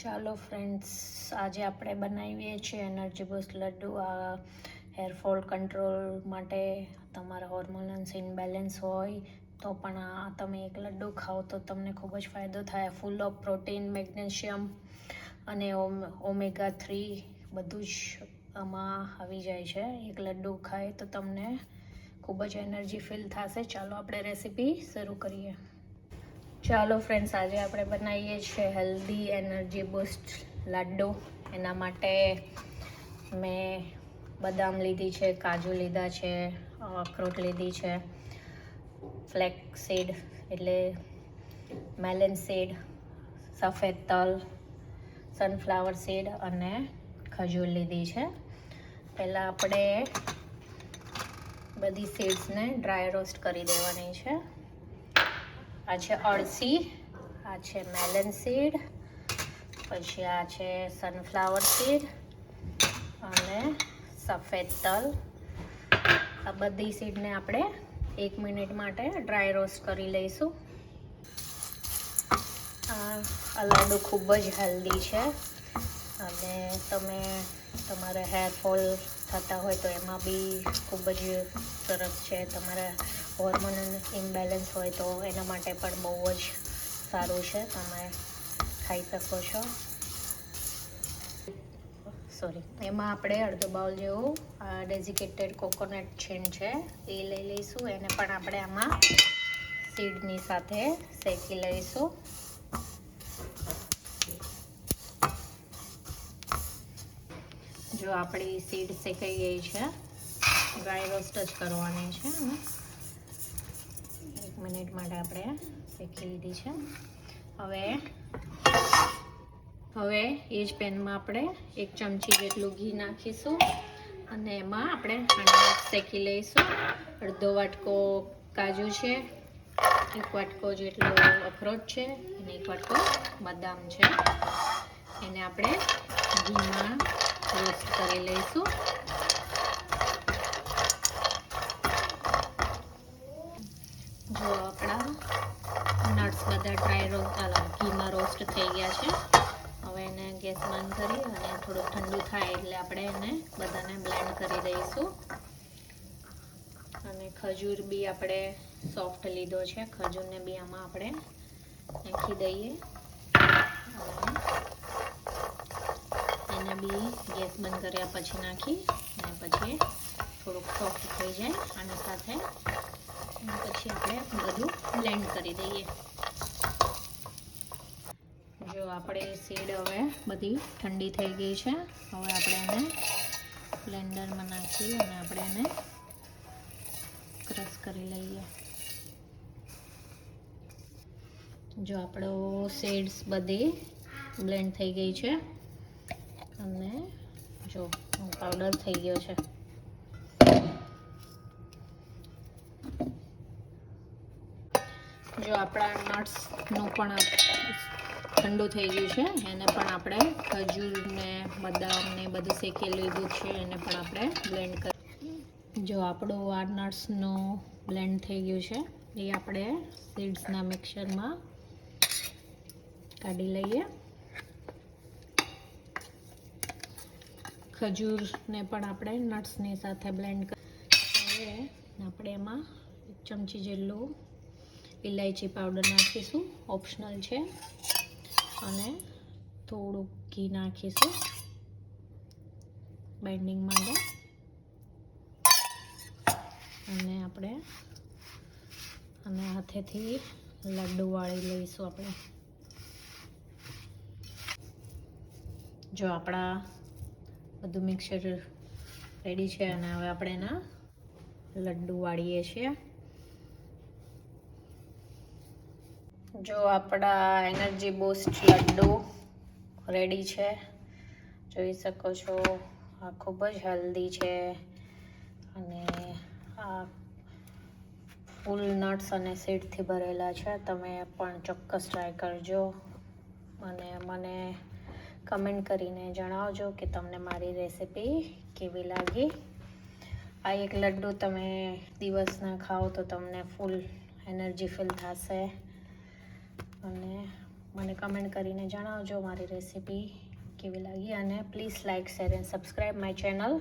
ચાલો ફ્રેન્ડ્સ, આજે આપણે બનાવીએ છીએ એનર્જી બૂસ્ટ લડ્ડુ. આ હેરફોલ કંટ્રોલ માટે, તમારા હોર્મોન્સ ઇનબેલેન્સ હોય તો પણ આ તમે એક લડ્ડુ ખાઓ તો તમને ખૂબ જ ફાયદો થાય. ફૂલ ઓફ પ્રોટીન, મેગ્નેશિયમ અને ઓમેગા 3 બધું જ આમાં આવી જાય છે. એક લડ્ડુ ખાય તો તમને ખૂબ જ એનર્જી ફીલ થશે. ચાલો આપણે રેસીપી શરૂ કરીએ. ચાલો ફ્રેન્ડ્સ, આજે આપણે બનાવીએ છીએ હેલ્ધી એનર્જી બૂસ્ટ લાડ્ડુ. એના માટે મેં બદામ લીધી છે, કાજુ લીધા છે, અખરોટ લીધી છે, ફ્લેક્સ સીડ એટલે મેલન સીડ, સફેદ તલ, સનફ્લાવર સીડ અને ખજૂર લીધી છે. પહેલાં આપણે બધી સીડ્સને ડ્રાય રોસ્ટ કરી દેવાની છે. આ છે અળસી, આ છે મેલન સીડ, પછી આ છે સનફ્લાવર સીડ અને સફેદ તલ. આ બધી સીડને આપણે 1 મિનિટ માટે ડ્રાય રોસ્ટ કરી લઈશું. આ લાડુ ખૂબ જ હેલ્ધી છે અને તમે તમારા હેરફોલ થતા હોય તો એમાં બી ખૂબ જ સરસ છે. તમારા હોર્મોન ઇમ્બેલેન્સ હોય તો એના માટે પણ બહુ જ સારું છે. તમે ખાઈ શકો છો. એમાં આપણે અડધો બાઉલ જેવું ડેઝિકેટેડ કોકોનટ છીણ છે એ લઈ લઈશું. એને પણ આપણે આમાં સીડની સાથે શેકી લઈશું. જો આપણી સીડ શેકાઈ ગઈ છે, ડ્રાય રોસ્ટ જ કરવાની છે. 1 મિનિટ માટે આપણે શેકી લીધી છે. હવે એ જ પેનમાં આપણે 1 ચમચી જેટલું ઘી નાખીશું અને એમાં આપણે શેકી લઈશું. અડધો વાટકો કાજુ છે, 1 વાટકો જેટલો અખરોટ છે અને 1 વાટકો બદામ છે. એને આપણે ઘીમાં રોસ્ટ કરી લઈશું. જો આપણા નટ્સ બધા ઘીમાં રોસ્ટ થઈ ગયા છે. હવે એને ગેસ બંધ કરી અને થોડું ઠંડુ થાય એટલે આપણે એને બધાને બ્લેન્ડ કરી દઈશું. અને ખજૂર બી આપણે સોફ્ટ લીધો છે, ખજૂરને બી આમાં આપણે નાખી દઈએ અને એને બી ગેસ બંધ કર્યા પછી નાખી અને પછી થોડુંક સોફ્ટ થઈ જાય આની સાથે પછી આપણે બધું બ્લેન્ડ કરી દઈએ. જો આપણે સીડ હવે બધી ઠંડી થઈ ગઈ છે. હવે આપણે એને બ્લેન્ડરમાં નાખી અને આપણે એને ક્રશ કરી લઈએ. જો આપણો સીડ્સ બધી બ્લેન્ડ થઈ ગઈ છે અને જો પાવડર થઈ ગયો છે. જો આપણા નટ્સનું પણ ઠંડુ થઈ ગયું છે. એને પણ આપણે ખજૂરને બદામને બધું શેકી લીધું છે, એને પણ આપણે બ્લેન્ડ કરી. જો આપણું આ નટ્સનું બ્લેન્ડ થઈ ગયું છે એ આપણે સીડ્સના મિક્સરમાં કાઢી લઈએ. ખજૂરને પણ આપણે નટ્સની સાથે બ્લેન્ડ કરી. હવે આપણે એમાં 1 ચમચી જેટલું ઇલાયચી પાવડર નાખીશું, ઓપ્શનલ છે, અને થોડુંક ઘી નાખીશું બાઇન્ડિંગ માટે. અને આપણે અને હાથેથી લડ્ડુ વાળી લઈશું. આપણે જો આપણા બધું મિક્સર રેડી છે અને હવે આપણે એના લડ્ડુ વાળીએ છીએ. જો આપણા એનર્જી બૂસ્ટ લડ્ડુ રેડી છે, જોઈ શકો છો. આ ખૂબ જ હેલ્ધી છે અને આ ફૂલ નટ્સ અને સીડથી ભરેલા છે. તમે પણ ચોક્કસ ટ્રાય કરજો અને મને કમેન્ટ કરીને જણાવજો કે તમને મારી રેસીપી કેવી લાગી. આ એક લડ્ડુ તમે દિવસના ખાઓ તો તમને ફૂલ એનર્જી ફીલ થશે અને મને કમેન્ટ કરીને જણાવજો મારી રેસીપી કેવી લાગી, અને please like share and subscribe my channel.